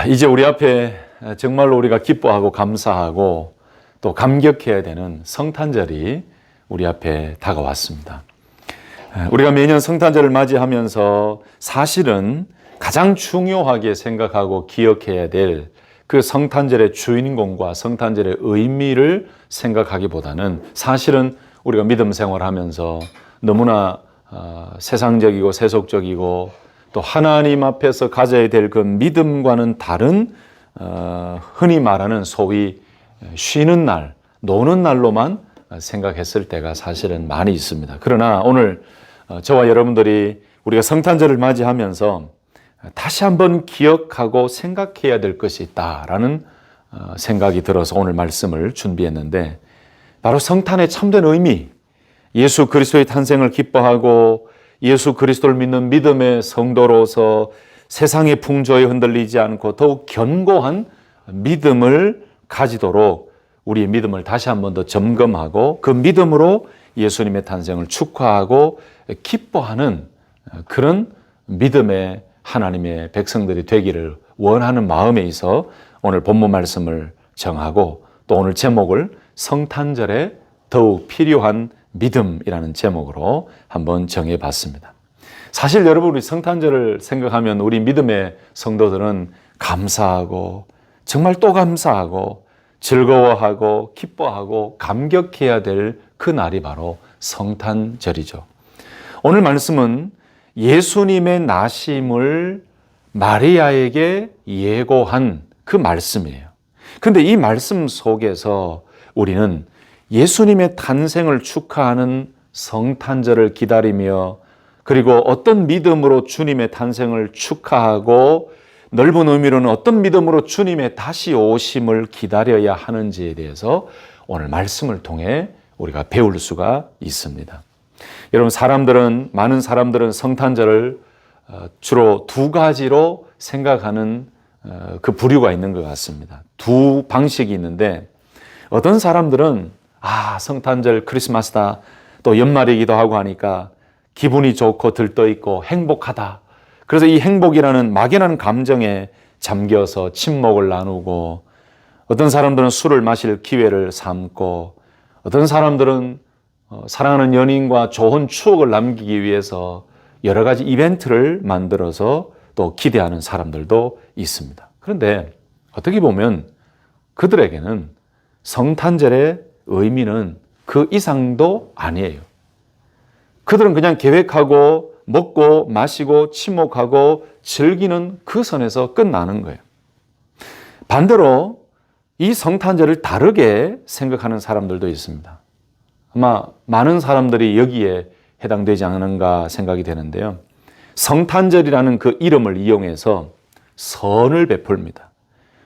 이제 우리 앞에 정말로 우리가 기뻐하고 감사하고 또 감격해야 되는 성탄절이 우리 앞에 다가왔습니다. 우리가 매년 성탄절을 맞이하면서 사실은 가장 중요하게 생각하고 기억해야 될 그 성탄절의 주인공과 성탄절의 의미를 생각하기보다는 사실은 우리가 믿음 생활하면서 너무나 세상적이고 세속적이고 또 하나님 앞에서 가져야 될 그 믿음과는 다른 흔히 말하는 소위 쉬는 날, 노는 날로만 생각했을 때가 사실은 많이 있습니다. 그러나 오늘 저와 여러분들이 우리가 성탄절을 맞이하면서 다시 한번 기억하고 생각해야 될 것이 있다라는 생각이 들어서 오늘 말씀을 준비했는데, 바로 성탄의 참된 의미, 예수 그리스도의 탄생을 기뻐하고 예수 그리스도를 믿는 믿음의 성도로서 세상의 풍조에 흔들리지 않고 더욱 견고한 믿음을 가지도록 우리의 믿음을 다시 한 번 더 점검하고 그 믿음으로 예수님의 탄생을 축하하고 기뻐하는 그런 믿음의 하나님의 백성들이 되기를 원하는 마음에 있어 오늘 본문 말씀을 정하고 또 오늘 제목을 성탄절에 더욱 필요한 믿음이라는 제목으로 한번 정해봤습니다. 사실 여러분, 우리 성탄절을 생각하면 우리 믿음의 성도들은 감사하고 정말 또 감사하고 즐거워하고 기뻐하고 감격해야 될 그 날이 바로 성탄절이죠. 오늘 말씀은 예수님의 나심을 마리아에게 예고한 그 말씀이에요. 근데 이 말씀 속에서 우리는 예수님의 탄생을 축하하는 성탄절을 기다리며 그리고 어떤 믿음으로 주님의 탄생을 축하하고 넓은 의미로는 어떤 믿음으로 주님의 다시 오심을 기다려야 하는지에 대해서 오늘 말씀을 통해 우리가 배울 수가 있습니다. 여러분, 많은 사람들은 성탄절을 주로 두 가지로 생각하는 그 부류가 있는 것 같습니다. 두 방식이 있는데, 어떤 사람들은 성탄절 크리스마스다, 또 연말이기도 하고 하니까 기분이 좋고 들떠있고 행복하다. 그래서 이 행복이라는 막연한 감정에 잠겨서 친목을 나누고, 어떤 사람들은 술을 마실 기회를 삼고, 어떤 사람들은 사랑하는 연인과 좋은 추억을 남기기 위해서 여러 가지 이벤트를 만들어서 또 기대하는 사람들도 있습니다. 그런데 어떻게 보면 그들에게는 성탄절의 의미는 그 이상도 아니에요. 그들은 그냥 계획하고 먹고 마시고 친목하고 즐기는 그 선에서 끝나는 거예요. 반대로 이 성탄절을 다르게 생각하는 사람들도 있습니다. 아마 많은 사람들이 여기에 해당되지 않는가 생각이 되는데요. 성탄절이라는 그 이름을 이용해서 선을 베풀입니다.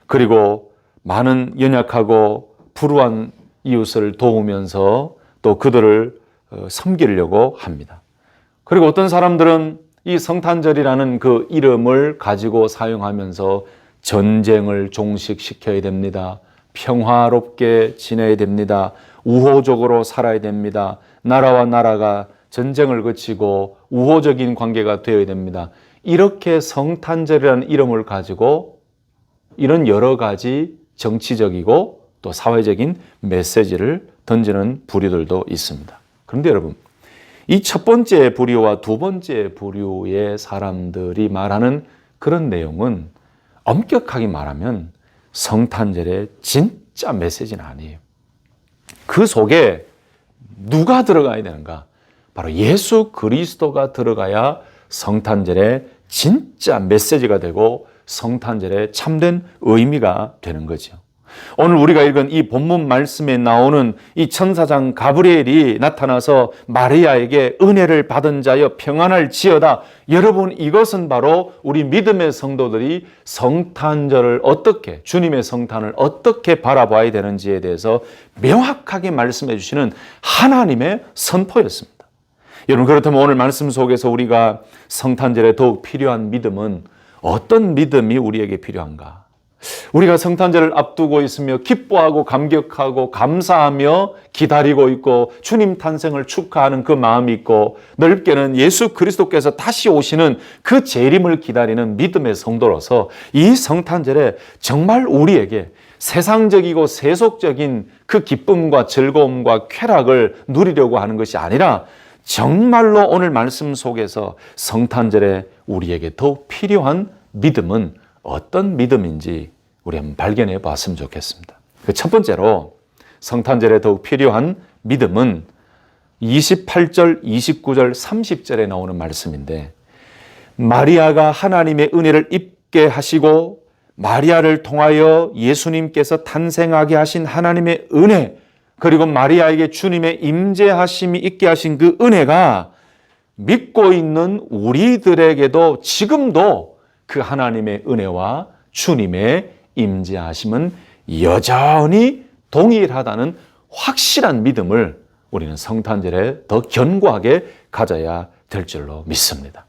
그리고 많은 연약하고 불우한 이웃을 도우면서 또 그들을 섬기려고 합니다. 그리고 어떤 사람들은 이 성탄절이라는 그 이름을 가지고 사용하면서 전쟁을 종식시켜야 됩니다. 평화롭게 지내야 됩니다. 우호적으로 살아야 됩니다. 나라와 나라가 전쟁을 거치고 우호적인 관계가 되어야 됩니다. 이렇게 성탄절이라는 이름을 가지고 이런 여러 가지 정치적이고 또 사회적인 메시지를 던지는 부류들도 있습니다. 그런데 여러분, 이 첫 번째 부류와 두 번째 부류의 사람들이 말하는 그런 내용은 엄격하게 말하면 성탄절의 진짜 메시지는 아니에요. 그 속에 누가 들어가야 되는가? 바로 예수 그리스도가 들어가야 성탄절의 진짜 메시지가 되고 성탄절의 참된 의미가 되는 거죠. 오늘 우리가 읽은 이 본문 말씀에 나오는 이 천사장 가브리엘이 나타나서 마리아에게 은혜를 받은 자여 평안할지어다. 여러분, 이것은 바로 우리 믿음의 성도들이 성탄절을 어떻게, 주님의 성탄을 어떻게 바라봐야 되는지에 대해서 명확하게 말씀해 주시는 하나님의 선포였습니다. 여러분, 그렇다면 오늘 말씀 속에서 우리가 성탄절에 더욱 필요한 믿음은 어떤 믿음이 우리에게 필요한가? 우리가 성탄절을 앞두고 있으며 기뻐하고 감격하고 감사하며 기다리고 있고 주님 탄생을 축하하는 그 마음이 있고 넓게는 예수 그리스도께서 다시 오시는 그 재림을 기다리는 믿음의 성도로서 이 성탄절에 정말 우리에게 세상적이고 세속적인 그 기쁨과 즐거움과 쾌락을 누리려고 하는 것이 아니라 정말로 오늘 말씀 속에서 성탄절에 우리에게 더욱 필요한 믿음은 어떤 믿음인지 우리 한번 발견해 봤으면 좋겠습니다. 그 첫 번째로 성탄절에 더욱 필요한 믿음은 28절, 29절, 30절에 나오는 말씀인데 마리아가 하나님의 은혜를 입게 하시고 마리아를 통하여 예수님께서 탄생하게 하신 하나님의 은혜 그리고 마리아에게 주님의 임재하심이 있게 하신 그 은혜가 믿고 있는 우리들에게도 지금도 그 하나님의 은혜와 주님의 임재하심은 여전히 동일하다는 확실한 믿음을 우리는 성탄절에 더 견고하게 가져야 될 줄로 믿습니다.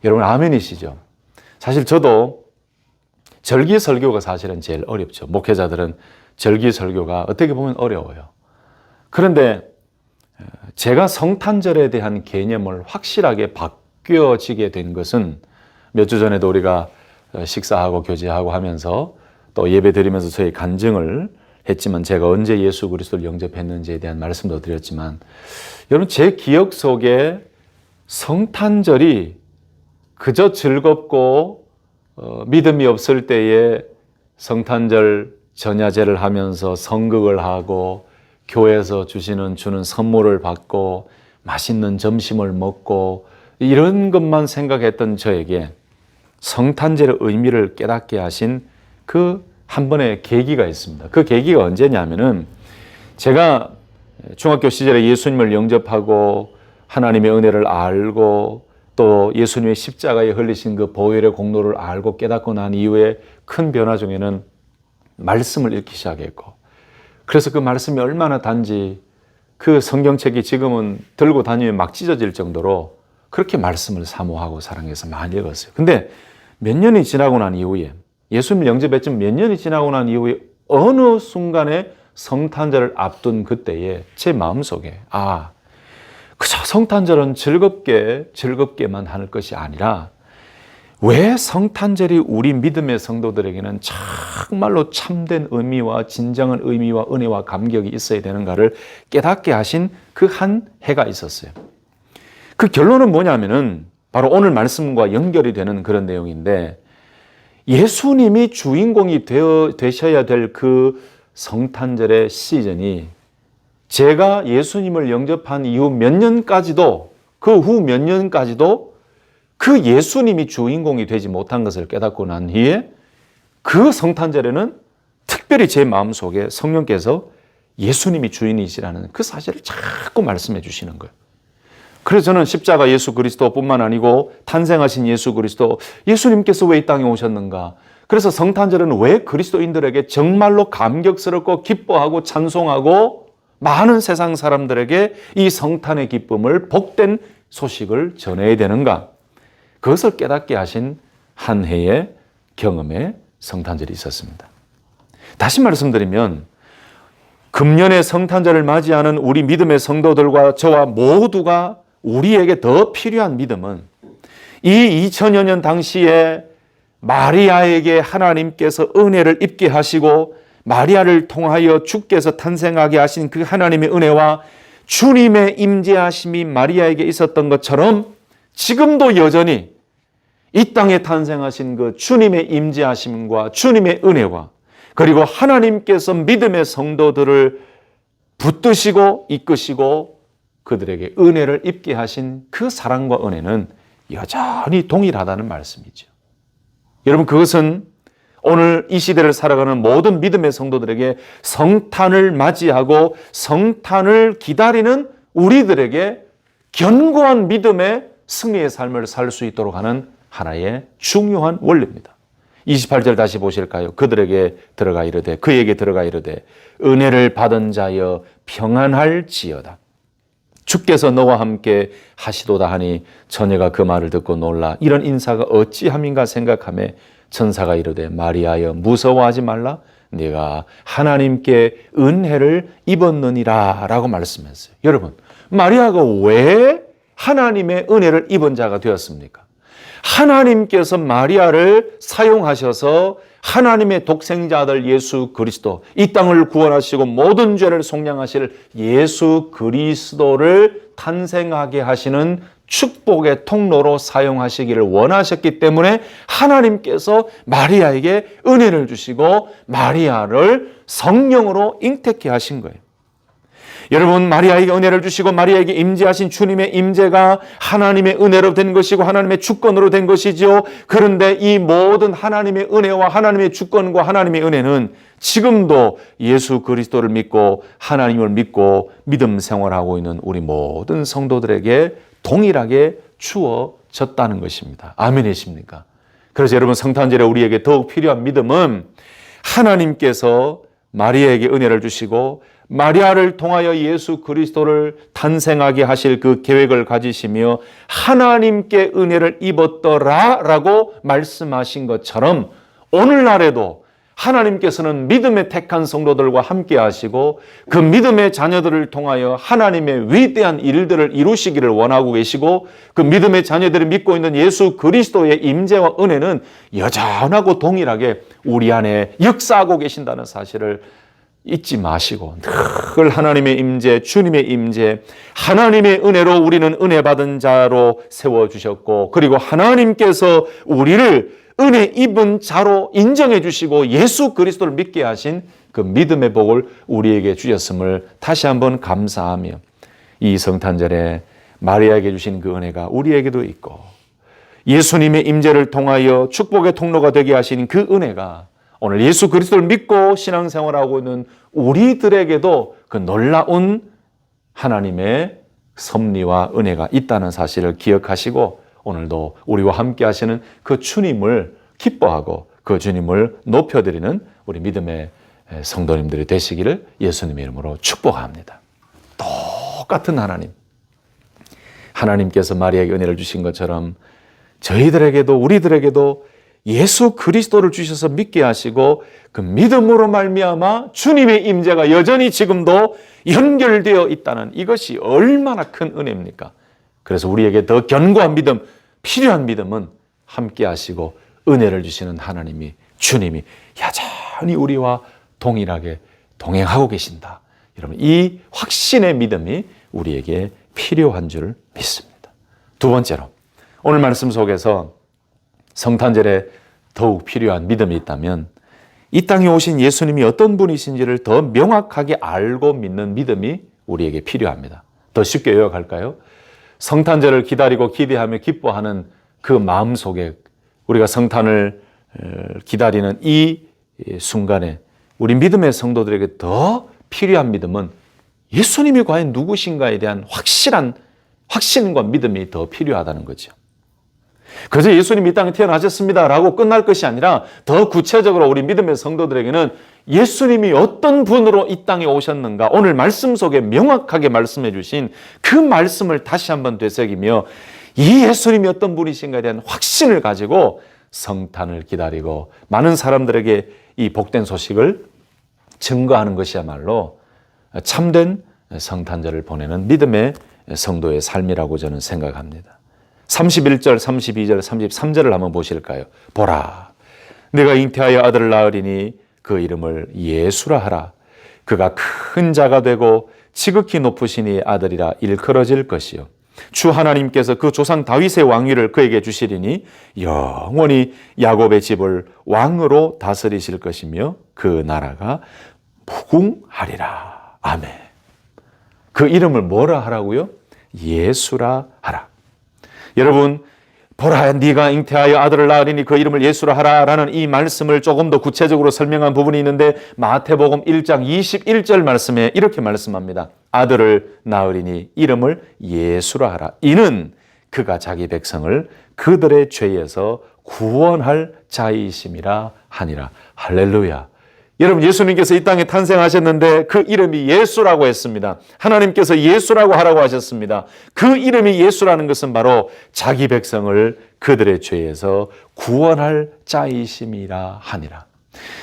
여러분 아멘이시죠? 사실 저도 절기설교가 사실은 제일 어렵죠. 목회자들은 절기설교가 어떻게 보면 어려워요. 그런데 제가 성탄절에 대한 개념을 확실하게 바뀌어지게 된 것은 몇 주 전에도 우리가 식사하고 교제하고 하면서 또 예배 드리면서 저희 간증을 했지만 제가 언제 예수 그리스도를 영접했는지에 대한 말씀도 드렸지만 여러분 제 기억 속에 성탄절이 그저 즐겁고 믿음이 없을 때에 성탄절 전야제를 하면서 성극을 하고 교회에서 주는 선물을 받고 맛있는 점심을 먹고 이런 것만 생각했던 저에게 성탄절의 의미를 깨닫게 하신 그 한 번의 계기가 있습니다. 그 계기가 언제냐면은 제가 중학교 시절에 예수님을 영접하고 하나님의 은혜를 알고 또 예수님의 십자가에 흘리신 그 보혈의 공로를 알고 깨닫고 난 이후에 큰 변화 중에는 말씀을 읽기 시작했고 그래서 그 말씀이 얼마나 단지 그 성경책이 지금은 들고 다니면 막 찢어질 정도로 그렇게 말씀을 사모하고 사랑해서 많이 읽었어요. 근데 몇 년이 지나고 난 이후에 예수님을 영접했지만 몇 년이 지나고 난 이후에 어느 순간에 성탄절을 앞둔 그때에 제 마음속에 그저 성탄절은 즐겁게만 하는 것이 아니라 왜 성탄절이 우리 믿음의 성도들에게는 정말로 참된 의미와 진정한 의미와 은혜와 감격이 있어야 되는가를 깨닫게 하신 그 한 해가 있었어요. 그 결론은 뭐냐면은 바로 오늘 말씀과 연결이 되는 그런 내용인데 예수님이 주인공이 되셔야 될 그 성탄절의 시즌이 제가 예수님을 영접한 이후 몇 년까지도 그 후 몇 년까지도 그 예수님이 주인공이 되지 못한 것을 깨닫고 난 후에 그 성탄절에는 특별히 제 마음속에 성령께서 예수님이 주인이시라는 그 사실을 자꾸 말씀해 주시는 거예요. 그래서 저는 십자가 예수 그리스도뿐만 아니고 탄생하신 예수 그리스도, 예수님께서 왜 이 땅에 오셨는가? 그래서 성탄절은 왜 그리스도인들에게 정말로 감격스럽고 기뻐하고 찬송하고 많은 세상 사람들에게 이 성탄의 기쁨을 복된 소식을 전해야 되는가? 그것을 깨닫게 하신 한 해의 경험의 성탄절이 있었습니다. 다시 말씀드리면 금년의 성탄절을 맞이하는 우리 믿음의 성도들과 저와 모두가 우리에게 더 필요한 믿음은 이 2000여 년 당시에 마리아에게 하나님께서 은혜를 입게 하시고 마리아를 통하여 주께서 탄생하게 하신 그 하나님의 은혜와 주님의 임재하심이 마리아에게 있었던 것처럼 지금도 여전히 이 땅에 탄생하신 그 주님의 임재하심과 주님의 은혜와 그리고 하나님께서 믿음의 성도들을 붙드시고 이끄시고 그들에게 은혜를 입게 하신 그 사랑과 은혜는 여전히 동일하다는 말씀이죠. 여러분 그것은 오늘 이 시대를 살아가는 모든 믿음의 성도들에게 성탄을 맞이하고 성탄을 기다리는 우리들에게 견고한 믿음의 승리의 삶을 살 수 있도록 하는 하나의 중요한 원리입니다. 28절 다시 보실까요? 그에게 들어가 이르되 은혜를 받은 자여 평안할지어다. 주께서 너와 함께 하시도다 하니 처녀가 그 말을 듣고 놀라 이런 인사가 어찌함인가 생각하며 천사가 이르되 마리아여 무서워하지 말라 네가 하나님께 은혜를 입었느니라 라고 말씀했어요. 여러분, 마리아가 왜 하나님의 은혜를 입은 자가 되었습니까? 하나님께서 마리아를 사용하셔서 하나님의 독생자 아들 예수 그리스도, 이 땅을 구원하시고 모든 죄를 속량하실 예수 그리스도를 탄생하게 하시는 축복의 통로로 사용하시기를 원하셨기 때문에 하나님께서 마리아에게 은혜를 주시고 마리아를 성령으로 잉태케 하신 거예요. 여러분, 마리아에게 은혜를 주시고 마리아에게 임재하신 주님의 임재가 하나님의 은혜로 된 것이고 하나님의 주권으로 된 것이죠. 그런데 이 모든 하나님의 은혜와 하나님의 주권과 하나님의 은혜는 지금도 예수 그리스도를 믿고 하나님을 믿고 믿음 생활하고 있는 우리 모든 성도들에게 동일하게 주어졌다는 것입니다. 아멘이십니까? 그래서 여러분, 성탄절에 우리에게 더욱 필요한 믿음은 하나님께서 마리아에게 은혜를 주시고 마리아를 통하여 예수 그리스도를 탄생하게 하실 그 계획을 가지시며 하나님께 은혜를 입었더라라고 말씀하신 것처럼 오늘날에도 하나님께서는 믿음의 택한 성도들과 함께 하시고 그 믿음의 자녀들을 통하여 하나님의 위대한 일들을 이루시기를 원하고 계시고 그 믿음의 자녀들이 믿고 있는 예수 그리스도의 임재와 은혜는 여전하고 동일하게 우리 안에 역사하고 계신다는 사실을 잊지 마시고 늘 하나님의 임재, 주님의 임재, 하나님의 은혜로 우리는 은혜 받은 자로 세워주셨고 그리고 하나님께서 우리를 은혜 입은 자로 인정해 주시고 예수 그리스도를 믿게 하신 그 믿음의 복을 우리에게 주셨음을 다시 한번 감사하며 이 성탄절에 마리아에게 주신 그 은혜가 우리에게도 있고 예수님의 임재를 통하여 축복의 통로가 되게 하신 그 은혜가 오늘 예수 그리스도를 믿고 신앙생활하고 있는 우리들에게도 그 놀라운 하나님의 섭리와 은혜가 있다는 사실을 기억하시고 오늘도 우리와 함께 하시는 그 주님을 기뻐하고 그 주님을 높여드리는 우리 믿음의 성도님들이 되시기를 예수님의 이름으로 축복합니다. 똑같은 하나님, 하나님께서 마리아에게 은혜를 주신 것처럼 저희들에게도 우리들에게도 예수 그리스도를 주셔서 믿게 하시고 그 믿음으로 말미암아 주님의 임재가 여전히 지금도 연결되어 있다는 이것이 얼마나 큰 은혜입니까? 그래서 우리에게 더 견고한 믿음, 필요한 믿음은 함께 하시고 은혜를 주시는 하나님이, 주님이 여전히 우리와 동일하게 동행하고 계신다. 여러분, 이 확신의 믿음이 우리에게 필요한 줄 믿습니다. 두 번째로, 오늘 말씀 속에서 성탄절에 더욱 필요한 믿음이 있다면 이 땅에 오신 예수님이 어떤 분이신지를 더 명확하게 알고 믿는 믿음이 우리에게 필요합니다. 더 쉽게 요약할까요? 성탄절을 기다리고 기대하며 기뻐하는 그 마음 속에 우리가 성탄을 기다리는 이 순간에 우리 믿음의 성도들에게 더 필요한 믿음은 예수님이 과연 누구신가에 대한 확신과 믿음이 더 필요하다는 거죠. 그래서 예수님이 이 땅에 태어나셨습니다라고 끝날 것이 아니라 더 구체적으로 우리 믿음의 성도들에게는 예수님이 어떤 분으로 이 땅에 오셨는가 오늘 말씀 속에 명확하게 말씀해 주신 그 말씀을 다시 한번 되새기며 이 예수님이 어떤 분이신가에 대한 확신을 가지고 성탄을 기다리고 많은 사람들에게 이 복된 소식을 증거하는 것이야말로 참된 성탄절을 보내는 믿음의 성도의 삶이라고 저는 생각합니다. 31절, 32절, 33절을 한번 보실까요? 보라, 내가 잉태하여 아들을 낳으리니 그 이름을 예수라 하라. 그가 큰 자가 되고 지극히 높으신 이의 아들이라 일컬어질 것이요. 주 하나님께서 그 조상 다윗의 왕위를 그에게 주시리니 영원히 야곱의 집을 왕으로 다스리실 것이며 그 나라가 무궁하리라. 아멘. 그 이름을 뭐라 하라고요? 예수라 하라. 여러분, 보라, 네가 잉태하여 아들을 낳으리니 그 이름을 예수라 하라라는 이 말씀을 조금 더 구체적으로 설명한 부분이 있는데 마태복음 1장 21절 말씀에 이렇게 말씀합니다. 아들을 낳으리니 이름을 예수라 하라. 이는 그가 자기 백성을 그들의 죄에서 구원할 자이심이라 하니라. 할렐루야. 여러분, 예수님께서 이 땅에 탄생하셨는데 그 이름이 예수라고 했습니다. 하나님께서 예수라고 하라고 하셨습니다. 그 이름이 예수라는 것은 바로 자기 백성을 그들의 죄에서 구원할 자이심이라 하니라.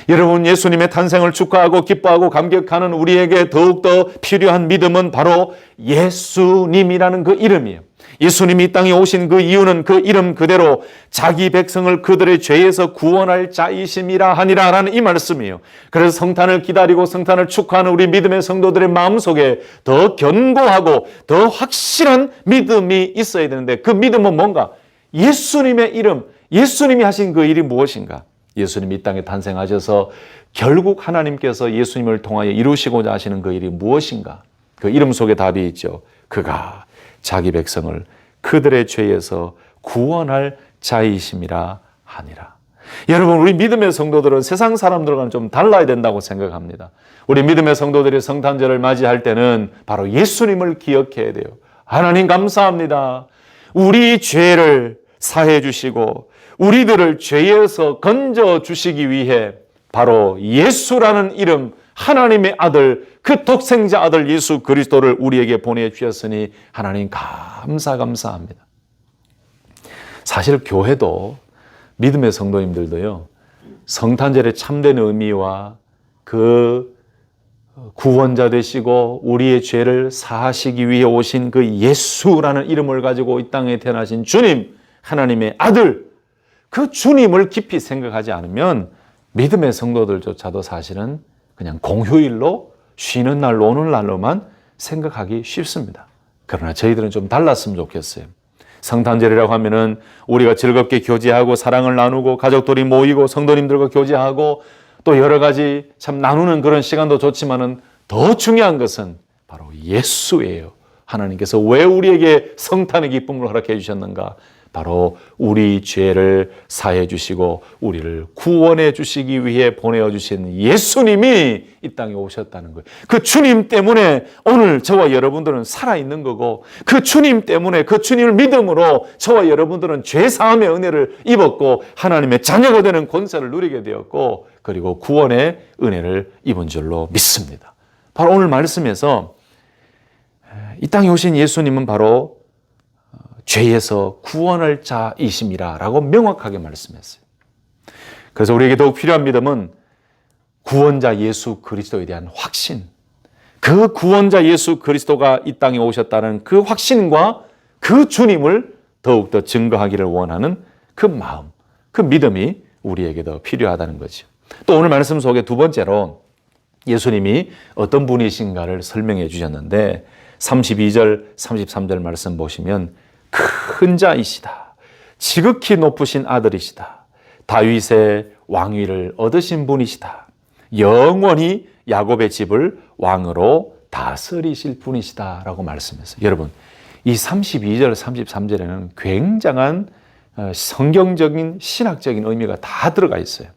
여러분, 예수님의 탄생을 축하하고 기뻐하고 감격하는 우리에게 더욱더 필요한 믿음은 바로 예수님이라는 그 이름이에요. 예수님이 이 땅에 오신 그 이유는 그 이름 그대로 자기 백성을 그들의 죄에서 구원할 자이심이라 하니라 라는 이 말씀이에요. 그래서 성탄을 기다리고 성탄을 축하하는 우리 믿음의 성도들의 마음속에 더 견고하고 더 확실한 믿음이 있어야 되는데, 그 믿음은 뭔가? 예수님의 이름, 예수님이 하신 그 일이 무엇인가? 예수님이 이 땅에 탄생하셔서 결국 하나님께서 예수님을 통하여 이루시고자 하시는 그 일이 무엇인가? 그 이름 속에 답이 있죠. 그가 자기 백성을 그들의 죄에서 구원할 자이심이라 하니라. 여러분, 우리 믿음의 성도들은 세상 사람들과는 좀 달라야 된다고 생각합니다. 우리 믿음의 성도들이 성탄절을 맞이할 때는 바로 예수님을 기억해야 돼요. 하나님 감사합니다. 우리 죄를 사해 주시고 우리들을 죄에서 건져 주시기 위해 바로 예수라는 이름, 하나님의 아들, 그 독생자 아들 예수 그리스도를 우리에게 보내주셨으니 하나님 감사합니다. 사실 교회도, 믿음의 성도님들도요, 성탄절의 참된 의미와 그 구원자 되시고 우리의 죄를 사하시기 위해 오신 그 예수라는 이름을 가지고 이 땅에 태어나신 주님, 하나님의 아들, 그 주님을 깊이 생각하지 않으면 믿음의 성도들조차도 사실은 그냥 공휴일로, 쉬는 날로, 오는 날로만 생각하기 쉽습니다. 그러나 저희들은 좀 달랐으면 좋겠어요. 성탄절이라고 하면은 우리가 즐겁게 교제하고 사랑을 나누고 가족들이 모이고 성도님들과 교제하고 또 여러 가지 참 나누는 그런 시간도 좋지만은 더 중요한 것은 바로 예수예요. 하나님께서 왜 우리에게 성탄의 기쁨을 허락해 주셨는가? 바로 우리 죄를 사해 주시고 우리를 구원해 주시기 위해 보내어 주신 예수님이 이 땅에 오셨다는 거예요. 그 주님 때문에 오늘 저와 여러분들은 살아있는 거고, 그 주님 때문에, 그 주님을 믿음으로 저와 여러분들은 죄 사함의 은혜를 입었고 하나님의 자녀가 되는 권세를 누리게 되었고, 그리고 구원의 은혜를 입은 줄로 믿습니다. 바로 오늘 말씀에서 이 땅에 오신 예수님은 바로 죄에서 구원할 자이심이라 라고 명확하게 말씀했어요. 그래서 우리에게 더욱 필요한 믿음은 구원자 예수 그리스도에 대한 확신, 그 구원자 예수 그리스도가 이 땅에 오셨다는 그 확신과 그 주님을 더욱더 증거하기를 원하는 그 마음, 그 믿음이 우리에게 더 필요하다는 거죠. 또 오늘 말씀 속에 두 번째로 예수님이 어떤 분이신가를 설명해 주셨는데 32절, 33절 말씀 보시면 큰 자이시다. 지극히 높으신 아들이시다. 다윗의 왕위를 얻으신 분이시다. 영원히 야곱의 집을 왕으로 다스리실 분이시다 라고 말씀했어요. 여러분, 이 32절, 33절에는 굉장한 성경적인 신학적인 의미가 다 들어가 있어요.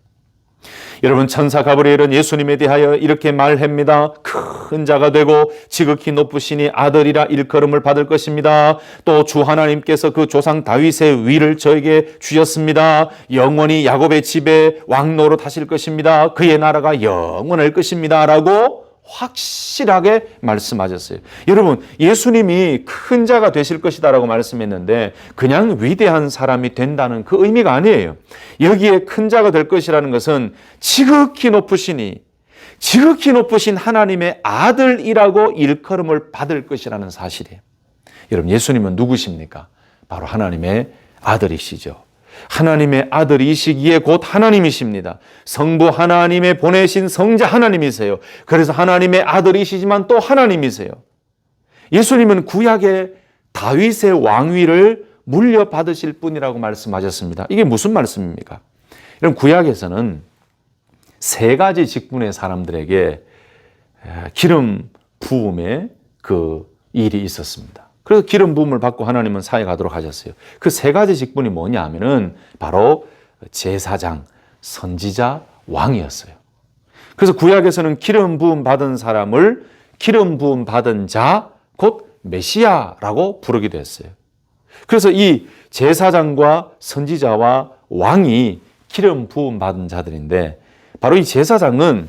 여러분, 천사 가브리엘은 예수님에 대하여 이렇게 말합니다. 큰 자가 되고 지극히 높으시니 아들이라 일컬음을 받을 것입니다. 또 주 하나님께서 그 조상 다윗의 위를 저에게 주셨습니다. 영원히 야곱의 집에 왕노로 타실 것입니다. 그의 나라가 영원할 것입니다 라고 확실하게 말씀하셨어요. 여러분, 예수님이 큰 자가 되실 것이다 라고 말씀했는데 그냥 위대한 사람이 된다는 그 의미가 아니에요. 여기에 큰 자가 될 것이라는 것은 지극히 높으시니, 지극히 높으신 하나님의 아들이라고 일컬음을 받을 것이라는 사실이에요. 여러분, 예수님은 누구십니까? 바로 하나님의 아들이시죠. 하나님의 아들이시기에 곧 하나님이십니다. 성부 하나님의 보내신 성자 하나님이세요. 그래서 하나님의 아들이시지만 또 하나님이세요. 예수님은 구약의 다윗의 왕위를 물려받으실 분이라고 말씀하셨습니다. 이게 무슨 말씀입니까? 여러분, 구약에서는 세 가지 직분의 사람들에게 기름 부음의 그 일이 있었습니다. 그래서 기름 부음을 받고 하나님은 사해 가도록 하셨어요. 그 세 가지 직분이 뭐냐 하면은 바로 제사장, 선지자, 왕이었어요. 그래서 구약에서는 기름 부음 받은 사람을 기름 부음 받은 자, 곧 메시아라고 부르기도 했어요. 그래서 이 제사장과 선지자와 왕이 기름 부음 받은 자들인데, 바로 이 제사장은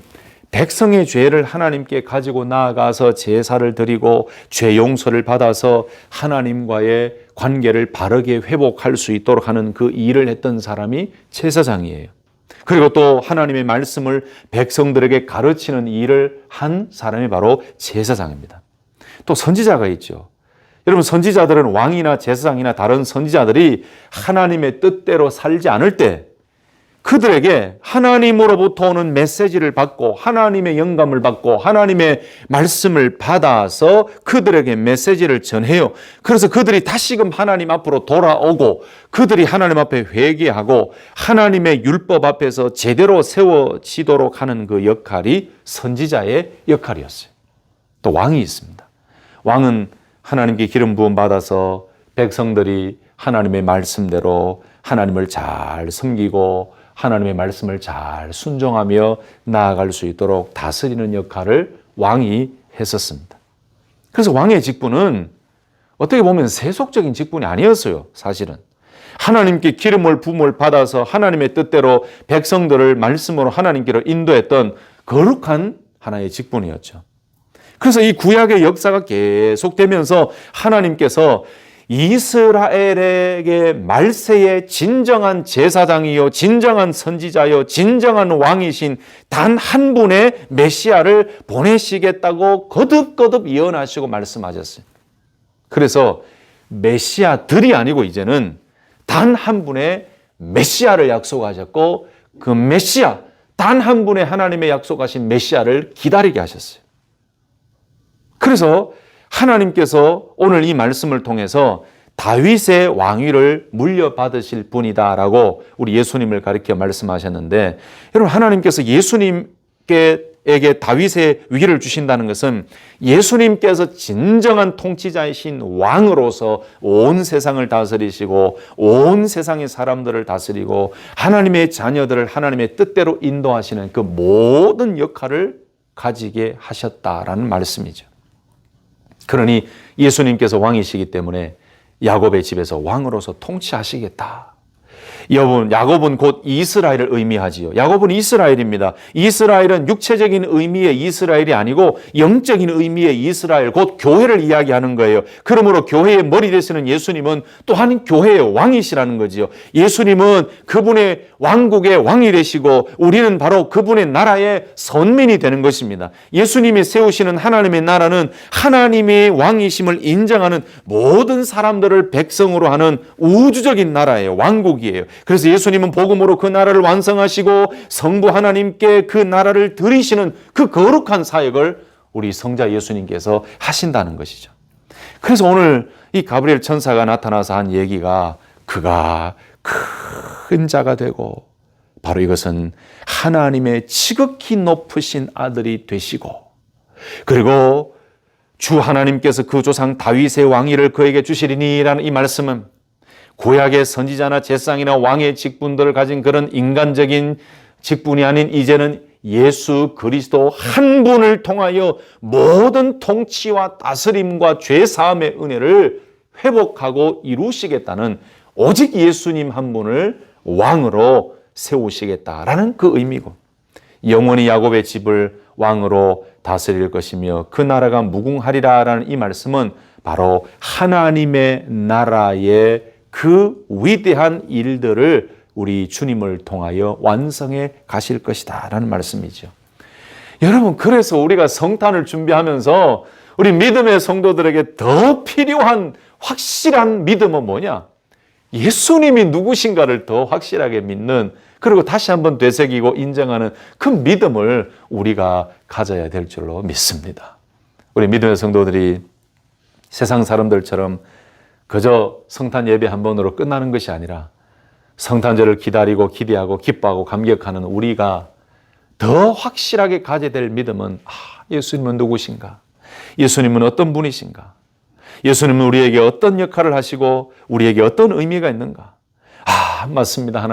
백성의 죄를 하나님께 가지고 나아가서 제사를 드리고 죄 용서를 받아서 하나님과의 관계를 바르게 회복할 수 있도록 하는 그 일을 했던 사람이 제사장이에요. 그리고 또 하나님의 말씀을 백성들에게 가르치는 일을 한 사람이 바로 제사장입니다. 또 선지자가 있죠. 여러분, 선지자들은 왕이나 제사장이나 다른 선지자들이 하나님의 뜻대로 살지 않을 때 그들에게 하나님으로부터 오는 메시지를 받고 하나님의 영감을 받고 하나님의 말씀을 받아서 그들에게 메시지를 전해요. 그래서 그들이 다시금 하나님 앞으로 돌아오고 그들이 하나님 앞에 회개하고 하나님의 율법 앞에서 제대로 세워지도록 하는 그 역할이 선지자의 역할이었어요. 또 왕이 있습니다. 왕은 하나님께 기름 부음 받아서 백성들이 하나님의 말씀대로 하나님을 잘 섬기고 하나님의 말씀을 잘 순종하며 나아갈 수 있도록 다스리는 역할을 왕이 했었습니다. 그래서 왕의 직분은 어떻게 보면 세속적인 직분이 아니었어요. 사실은 하나님께 기름을 부음을 받아서 하나님의 뜻대로 백성들을 말씀으로 하나님께로 인도했던 거룩한 하나의 직분이었죠. 그래서 이 구약의 역사가 계속되면서 하나님께서 이스라엘에게 말세의 진정한 제사장이요 진정한 선지자요 진정한 왕이신 단 한 분의 메시아를 보내시겠다고 거듭거듭 예언하시고 말씀하셨어요. 그래서 메시아들이 아니고 이제는 단 한 분의 메시아를 약속하셨고 그 메시아, 단 한 분의 하나님의 약속하신 메시아를 기다리게 하셨어요. 그래서 하나님께서 오늘 이 말씀을 통해서 다윗의 왕위를 물려받으실 분이다라고 우리 예수님을 가리켜 말씀하셨는데, 여러분, 하나님께서 예수님에게 다윗의 위를 주신다는 것은 예수님께서 진정한 통치자이신 왕으로서 온 세상을 다스리시고 온 세상의 사람들을 다스리고 하나님의 자녀들을 하나님의 뜻대로 인도하시는 그 모든 역할을 가지게 하셨다라는 말씀이죠. 그러니 예수님께서 왕이시기 때문에 야곱의 집에서 왕으로서 통치하시겠다. 여러분, 야곱은 곧 이스라엘을 의미하지요. 야곱은 이스라엘입니다. 이스라엘은 육체적인 의미의 이스라엘이 아니고 영적인 의미의 이스라엘, 곧 교회를 이야기하는 거예요. 그러므로 교회의 머리 되시는 예수님은 또한 교회의 왕이시라는 거지요. 예수님은 그분의 왕국의 왕이 되시고 우리는 바로 그분의 나라의 선민이 되는 것입니다. 예수님이 세우시는 하나님의 나라는 하나님의 왕이심을 인정하는 모든 사람들을 백성으로 하는 우주적인 나라예요. 왕국이에요. 그래서 예수님은 복음으로 그 나라를 완성하시고 성부 하나님께 그 나라를 드리시는 그 거룩한 사역을 우리 성자 예수님께서 하신다는 것이죠. 그래서 오늘 이 가브리엘 천사가 나타나서 한 얘기가 그가 큰 자가 되고 바로 이것은 하나님의 지극히 높으신 아들이 되시고 그리고 주 하나님께서 그 조상 다윗의 왕위를 그에게 주시리니라는 이 말씀은 구약의 선지자나 제사장이나 왕의 직분들을 가진 그런 인간적인 직분이 아닌 이제는 예수 그리스도 한 분을 통하여 모든 통치와 다스림과 죄사함의 은혜를 회복하고 이루시겠다는 오직 예수님 한 분을 왕으로 세우시겠다라는 그 의미고, 영원히 야곱의 집을 왕으로 다스릴 것이며 그 나라가 무궁하리라라는 이 말씀은 바로 하나님의 나라의 그 위대한 일들을 우리 주님을 통하여 완성해 가실 것이다 라는 말씀이죠. 여러분, 그래서 우리가 성탄을 준비하면서 우리 믿음의 성도들에게 더 필요한 확실한 믿음은 뭐냐? 예수님이 누구신가를 더 확실하게 믿는, 그리고 다시 한번 되새기고 인정하는 그 믿음을 우리가 가져야 될 줄로 믿습니다. 우리 믿음의 성도들이 세상 사람들처럼 그저 성탄 예배 한 번으로 끝나는 것이 아니라 성탄절을 기다리고 기대하고 기뻐하고 감격하는 우리가 더 확실하게 가져야 될 믿음은 예수님은 누구신가? 예수님은 어떤 분이신가? 예수님은 우리에게 어떤 역할을 하시고 우리에게 어떤 의미가 있는가? 맞습니다.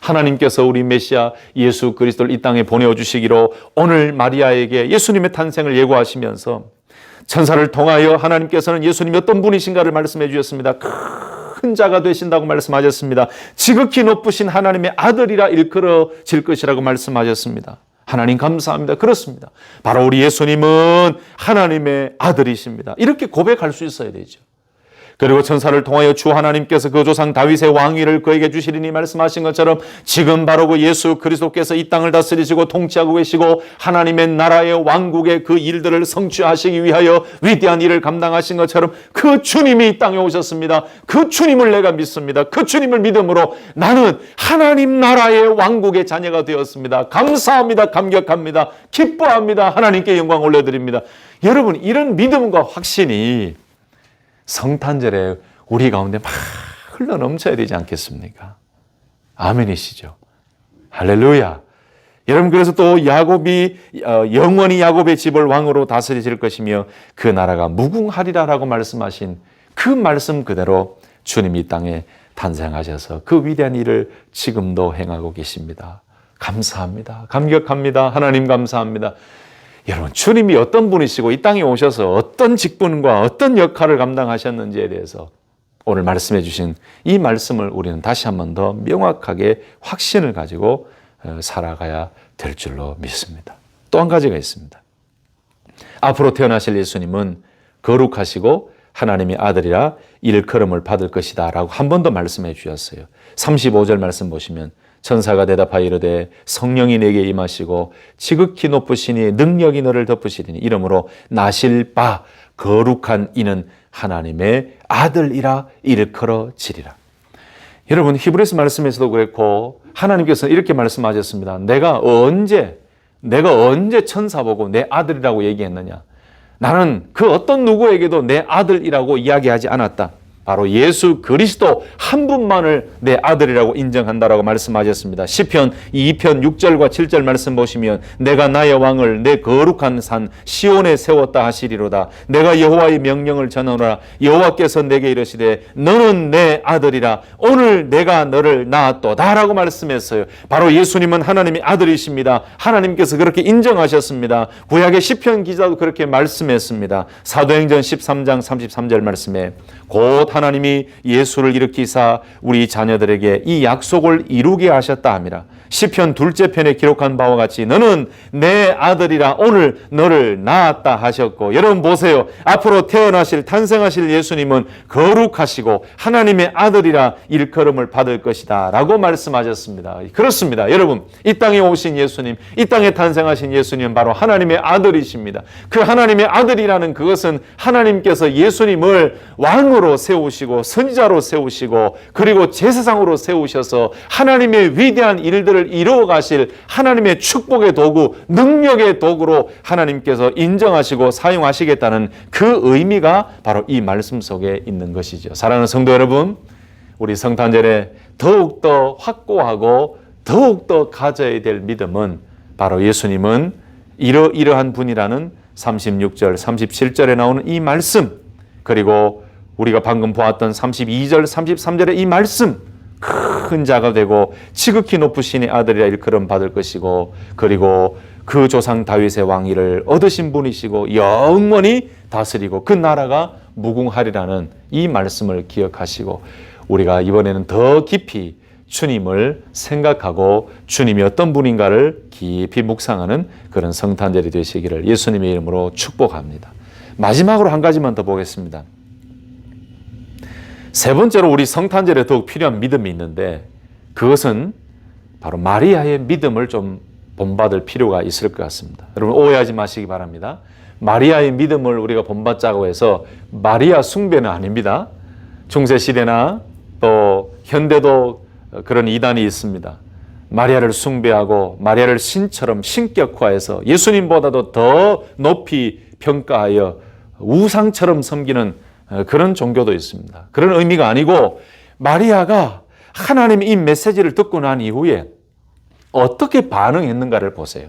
하나님께서 우리 메시아 예수 그리스도를 이 땅에 보내주시기로 오늘 마리아에게 예수님의 탄생을 예고하시면서 천사를 통하여 하나님께서는 예수님이 어떤 분이신가를 말씀해 주셨습니다. 큰 자가 되신다고 말씀하셨습니다. 지극히 높으신 하나님의 아들이라 일컬어질 것이라고 말씀하셨습니다. 하나님 감사합니다. 그렇습니다. 바로 우리 예수님은 하나님의 아들이십니다. 이렇게 고백할 수 있어야 되죠. 그리고 천사를 통하여 주 하나님께서 그 조상 다윗의 왕위를 그에게 주시리니 말씀하신 것처럼 지금 바로 그 예수 그리스도께서 이 땅을 다스리시고 통치하고 계시고 하나님의 나라의 왕국의 그 일들을 성취하시기 위하여 위대한 일을 감당하신 것처럼 그 주님이 이 땅에 오셨습니다. 그 주님을 내가 믿습니다. 그 주님을 믿음으로 나는 하나님 나라의 왕국의 자녀가 되었습니다. 감사합니다. 감격합니다. 기뻐합니다. 하나님께 영광 올려드립니다. 여러분, 이런 믿음과 확신이 성탄절에 우리 가운데 막 흘러 넘쳐야 되지 않겠습니까? 아멘이시죠? 할렐루야. 여러분, 그래서 또 야곱이 영원히 야곱의 집을 왕으로 다스리실 것이며 그 나라가 무궁하리라라고 말씀하신 그 말씀 그대로 주님이 이 땅에 탄생하셔서 그 위대한 일을 지금도 행하고 계십니다. 감사합니다. 감격합니다. 하나님 감사합니다. 여러분, 주님이 어떤 분이시고 이 땅에 오셔서 어떤 직분과 어떤 역할을 감당하셨는지에 대해서 오늘 말씀해 주신 이 말씀을 우리는 다시 한 번 더 명확하게 확신을 가지고 살아가야 될 줄로 믿습니다. 또 한 가지가 있습니다. 앞으로 태어나실 예수님은 거룩하시고 하나님의 아들이라 일컬음을 받을 것이다 라고 한 번 더 말씀해 주셨어요. 35절 말씀 보시면 천사가 대답하여 이르되 성령이 내게 임하시고 지극히 높으시니 능력이 너를 덮으시리니 이러므로 나실 바 거룩한 이는 하나님의 아들이라 일컬어지리라. 여러분, 히브리서 말씀에서도 그랬고 하나님께서는 이렇게 말씀하셨습니다. 내가 언제 천사 보고 내 아들이라고 얘기했느냐? 나는 그 어떤 누구에게도 내 아들이라고 이야기하지 않았다. 바로 예수 그리스도 한 분만을 내 아들이라고 인정한다라고 말씀하셨습니다. 시편 2편 6절과 7절 말씀 보시면 내가 나의 왕을 내 거룩한 산 시온에 세웠다 하시리로다. 내가 여호와의 명령을 전하노라. 여호와께서 내게 이르시되 너는 내 아들이라. 오늘 내가 너를 낳았도다 라고 말씀했어요. 바로 예수님은 하나님의 아들이십니다. 하나님께서 그렇게 인정하셨습니다. 구약의 시편 기자도 그렇게 말씀했습니다. 사도행전 13장 33절 말씀에 곧 하나님이 예수를 일으키사 우리 자녀들에게 이 약속을 이루게 하셨다 함이라. 시편 둘째 편에 기록한 바와 같이 너는 내 아들이라 오늘 너를 낳았다 하셨고, 여러분 보세요. 앞으로 태어나실 탄생하실 예수님은 거룩하시고 하나님의 아들이라 일컬음을 받을 것이다 라고 말씀하셨습니다. 그렇습니다. 여러분, 이 땅에 오신 예수님, 이 땅에 탄생하신 예수님은 바로 하나님의 아들이십니다. 그 하나님의 아들이라는 그것은 하나님께서 예수님을 왕으로 세우시고 선지자로 세우시고 그리고 제사장으로 세우셔서 하나님의 위대한 일들을 이루어 가실 하나님의 축복의 도구, 능력의 도구로 하나님께서 인정하시고 사용하시겠다는 그 의미가 바로 이 말씀 속에 있는 것이죠. 사랑하는 성도 여러분, 우리 성탄절에 더욱더 확고하고 더욱더 가져야 될 믿음은 바로 예수님은 이러한 분이라는 36절, 37절에 나오는 이 말씀, 그리고 우리가 방금 보았던 32절, 33절의 이 말씀, 큰 자가 되고 지극히 높으신 아들이라 일컬음 받을 것이고 그리고 그 조상 다윗의 왕위를 얻으신 분이시고 영원히 다스리고 그 나라가 무궁하리라는 이 말씀을 기억하시고 우리가 이번에는 더 깊이 주님을 생각하고 주님이 어떤 분인가를 깊이 묵상하는 그런 성탄절이 되시기를 예수님의 이름으로 축복합니다. 마지막으로 한 가지만 더 보겠습니다. 세 번째로 우리 성탄절에 더욱 필요한 믿음이 있는데 그것은 바로 마리아의 믿음을 좀 본받을 필요가 있을 것 같습니다. 여러분 오해하지 마시기 바랍니다. 마리아의 믿음을 우리가 본받자고 해서 마리아 숭배는 아닙니다. 중세시대나 또 현대도 그런 이단이 있습니다. 마리아를 숭배하고 마리아를 신처럼 신격화해서 예수님보다도 더 높이 평가하여 우상처럼 섬기는 그런 종교도 있습니다. 그런 의미가 아니고 마리아가 하나님의 이 메시지를 듣고 난 이후에 어떻게 반응했는가를 보세요.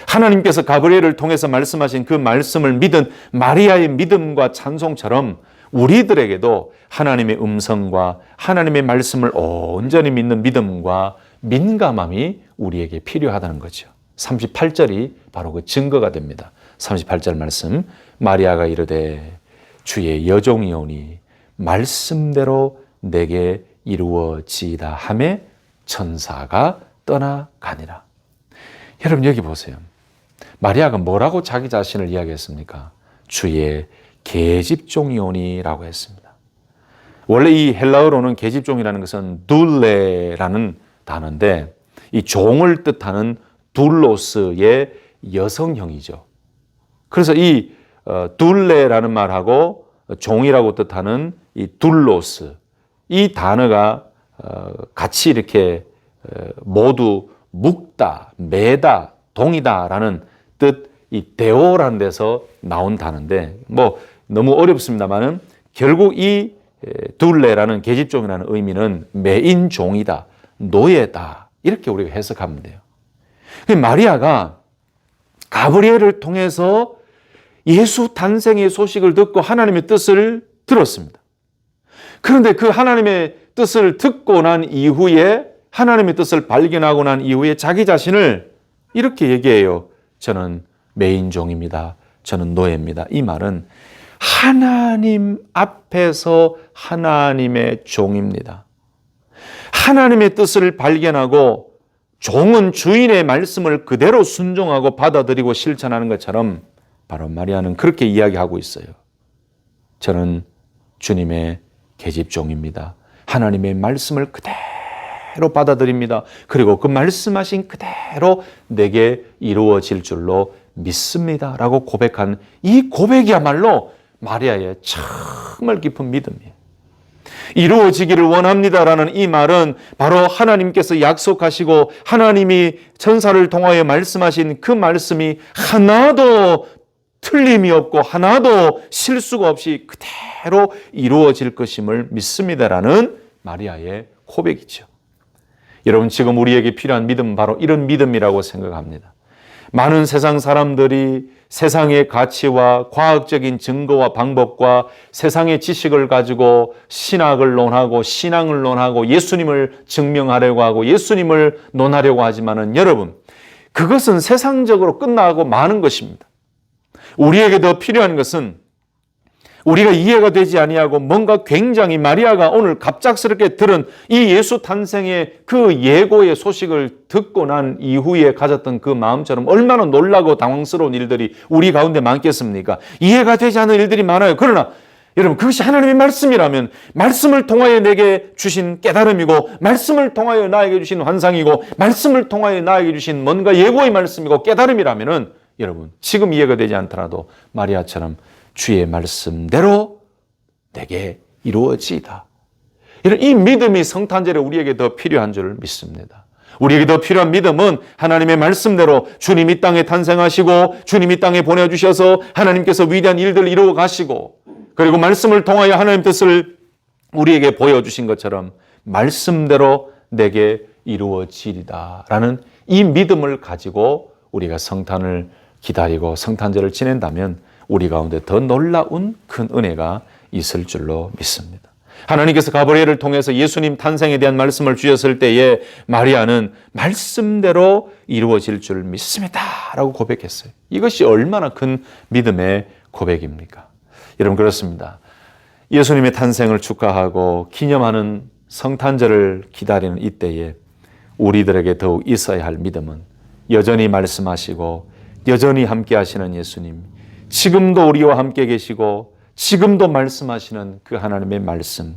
하나님께서 가브리엘을 통해서 말씀하신 그 말씀을 믿은 마리아의 믿음과 찬송처럼 우리들에게도 하나님의 음성과 하나님의 말씀을 온전히 믿는 믿음과 민감함이 우리에게 필요하다는 거죠. 38절이 바로 그 증거가 됩니다. 38절 말씀, 마리아가 이르되 주의 여종이오니 말씀대로 내게 이루어지이다 하매 천사가 떠나가니라. 여러분 여기 보세요. 마리아가 뭐라고 자기 자신을 이야기했습니까? 주의 계집종이오니라고 했습니다. 원래 이 헬라어로는 계집종이라는 것은 둘레라는 단어인데 이 종을 뜻하는 둘로스의 여성형이죠. 그래서 이 둘레라는 말하고 종이라고 뜻하는 이 둘로스 이 단어가 같이 이렇게 모두 묶다, 매다, 동이다라는 뜻, 이 데오라는 데서 나온 단어인데 뭐 너무 어렵습니다만은 결국 이 둘레라는 계집종이라는 의미는 매인 종이다, 노예다 이렇게 우리가 해석하면 돼요. 마리아가 가브리엘을 통해서 예수 탄생의 소식을 듣고 하나님의 뜻을 들었습니다. 그런데 그 하나님의 뜻을 듣고 난 이후에 하나님의 뜻을 발견하고 난 이후에 자기 자신을 이렇게 얘기해요. 저는 매인종입니다. 저는 노예입니다. 이 말은 하나님 앞에서 하나님의 종입니다. 하나님의 뜻을 발견하고 종은 주인의 말씀을 그대로 순종하고 받아들이고 실천하는 것처럼 바로 마리아는 그렇게 이야기하고 있어요. 저는 주님의 계집종입니다. 하나님의 말씀을 그대로 받아들입니다. 그리고 그 말씀하신 그대로 내게 이루어질 줄로 믿습니다. 라고 고백한 이 고백이야말로 마리아의 정말 깊은 믿음이에요. 이루어지기를 원합니다라는 이 말은 바로 하나님께서 약속하시고 하나님이 천사를 통하여 말씀하신 그 말씀이 하나도 틀림이 없고 하나도 실수가 없이 그대로 이루어질 것임을 믿습니다라는 마리아의 고백이죠. 여러분 지금 우리에게 필요한 믿음은 바로 이런 믿음이라고 생각합니다. 많은 세상 사람들이 세상의 가치와 과학적인 증거와 방법과 세상의 지식을 가지고 신학을 논하고 신앙을 논하고 예수님을 증명하려고 하고 예수님을 논하려고 하지만은 여러분 그것은 세상적으로 끝나고 마는 것입니다. 우리에게 더 필요한 것은 우리가 이해가 되지 아니하고 뭔가 굉장히 마리아가 오늘 갑작스럽게 들은 이 예수 탄생의 그 예고의 소식을 듣고 난 이후에 가졌던 그 마음처럼 얼마나 놀라고 당황스러운 일들이 우리 가운데 많겠습니까? 이해가 되지 않는 일들이 많아요. 그러나 여러분 그것이 하나님의 말씀이라면 말씀을 통하여 내게 주신 깨달음이고 말씀을 통하여 나에게 주신 환상이고 말씀을 통하여 나에게 주신 뭔가 예고의 말씀이고 깨달음이라면은 여러분 지금 이해가 되지 않더라도 마리아처럼 주의 말씀대로 내게 이루어지이다. 이런 이 믿음이 성탄절에 우리에게 더 필요한 줄 믿습니다. 우리에게 더 필요한 믿음은 하나님의 말씀대로 주님 이 땅에 탄생하시고 주님 이 땅에 보내주셔서 하나님께서 위대한 일들을 이루어 가시고 그리고 말씀을 통하여 하나님 뜻을 우리에게 보여주신 것처럼 말씀대로 내게 이루어지리다 라는 이 믿음을 가지고 우리가 성탄을 기다리고 성탄절을 지낸다면 우리 가운데 더 놀라운 큰 은혜가 있을 줄로 믿습니다. 하나님께서 가브리엘을 통해서 예수님 탄생에 대한 말씀을 주셨을 때에 마리아는 말씀대로 이루어질 줄 믿습니다 라고 고백했어요. 이것이 얼마나 큰 믿음의 고백입니까? 여러분 그렇습니다. 예수님의 탄생을 축하하고 기념하는 성탄절을 기다리는 이때에 우리들에게 더욱 있어야 할 믿음은 여전히 말씀하시고 여전히 함께 하시는 예수님, 지금도 우리와 함께 계시고 지금도 말씀하시는 그 하나님의 말씀,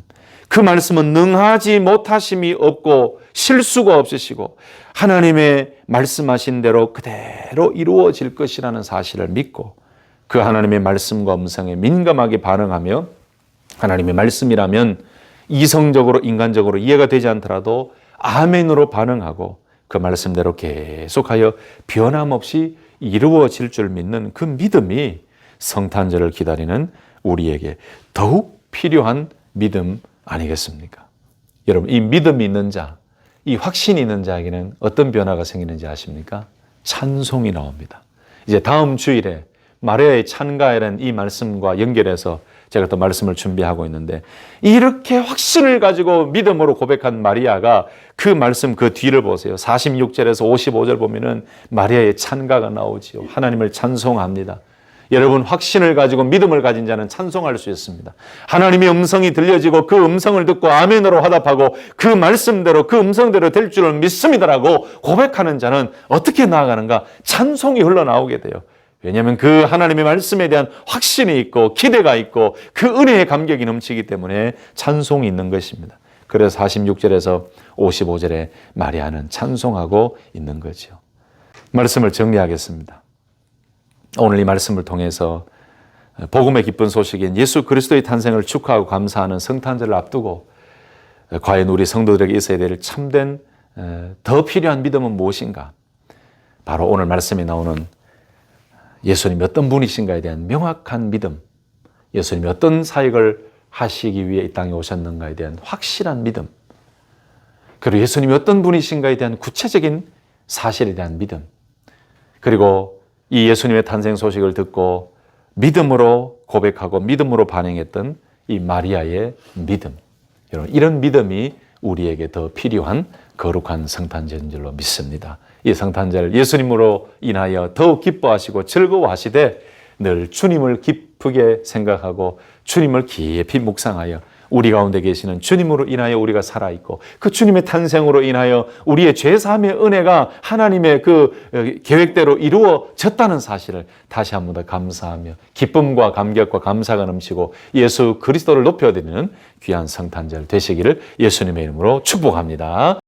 그 말씀은 능하지 못하심이 없고 실수가 없으시고 하나님의 말씀하신 대로 그대로 이루어질 것이라는 사실을 믿고 그 하나님의 말씀과 음성에 민감하게 반응하며 하나님의 말씀이라면 이성적으로 인간적으로 이해가 되지 않더라도 아멘으로 반응하고 그 말씀대로 계속하여 변함없이 이루어질 줄 믿는 그 믿음이 성탄절을 기다리는 우리에게 더욱 필요한 믿음 아니겠습니까? 여러분 이 믿음이 있는 자, 이 확신이 있는 자에게는 어떤 변화가 생기는지 아십니까? 찬송이 나옵니다. 이제 다음 주일에 마리아의 찬가에는 이 말씀과 연결해서 제가 또 말씀을 준비하고 있는데 이렇게 확신을 가지고 믿음으로 고백한 마리아가 그 말씀 그 뒤를 보세요. 46절에서 55절 보면은 마리아의 찬가가 나오지요. 하나님을 찬송합니다. 여러분, 확신을 가지고 믿음을 가진 자는 찬송할 수 있습니다. 하나님의 음성이 들려지고 그 음성을 듣고 아멘으로 화답하고 그 말씀대로 그 음성대로 될 줄을 믿습니다라고 고백하는 자는 어떻게 나아가는가? 찬송이 흘러나오게 돼요. 왜냐하면 그 하나님의 말씀에 대한 확신이 있고 기대가 있고 그 은혜의 감격이 넘치기 때문에 찬송이 있는 것입니다. 그래서 46절에서 55절에 마리아는 찬송하고 있는 거죠. 말씀을 정리하겠습니다. 오늘 이 말씀을 통해서 복음의 기쁜 소식인 예수 그리스도의 탄생을 축하하고 감사하는 성탄절을 앞두고 과연 우리 성도들에게 있어야 될 참된 더 필요한 믿음은 무엇인가? 바로 오늘 말씀에 나오는 예수님이 어떤 분이신가에 대한 명확한 믿음, 예수님이 어떤 사역을 하시기 위해 이 땅에 오셨는가에 대한 확실한 믿음, 그리고 예수님이 어떤 분이신가에 대한 구체적인 사실에 대한 믿음, 그리고 이 예수님의 탄생 소식을 듣고 믿음으로 고백하고 믿음으로 반응했던 이 마리아의 믿음. 여러분, 이런 믿음이 우리에게 더 필요한 거룩한 성탄절인 줄로 믿습니다. 이 성탄절 예수님으로 인하여 더욱 기뻐하시고 즐거워하시되 늘 주님을 기쁘게 생각하고 주님을 깊이 묵상하여 우리 가운데 계시는 주님으로 인하여 우리가 살아있고 그 주님의 탄생으로 인하여 우리의 죄사함의 은혜가 하나님의 그 계획대로 이루어졌다는 사실을 다시 한 번 더 감사하며 기쁨과 감격과 감사가 넘치고 예수 그리스도를 높여드리는 귀한 성탄절 되시기를 예수님의 이름으로 축복합니다.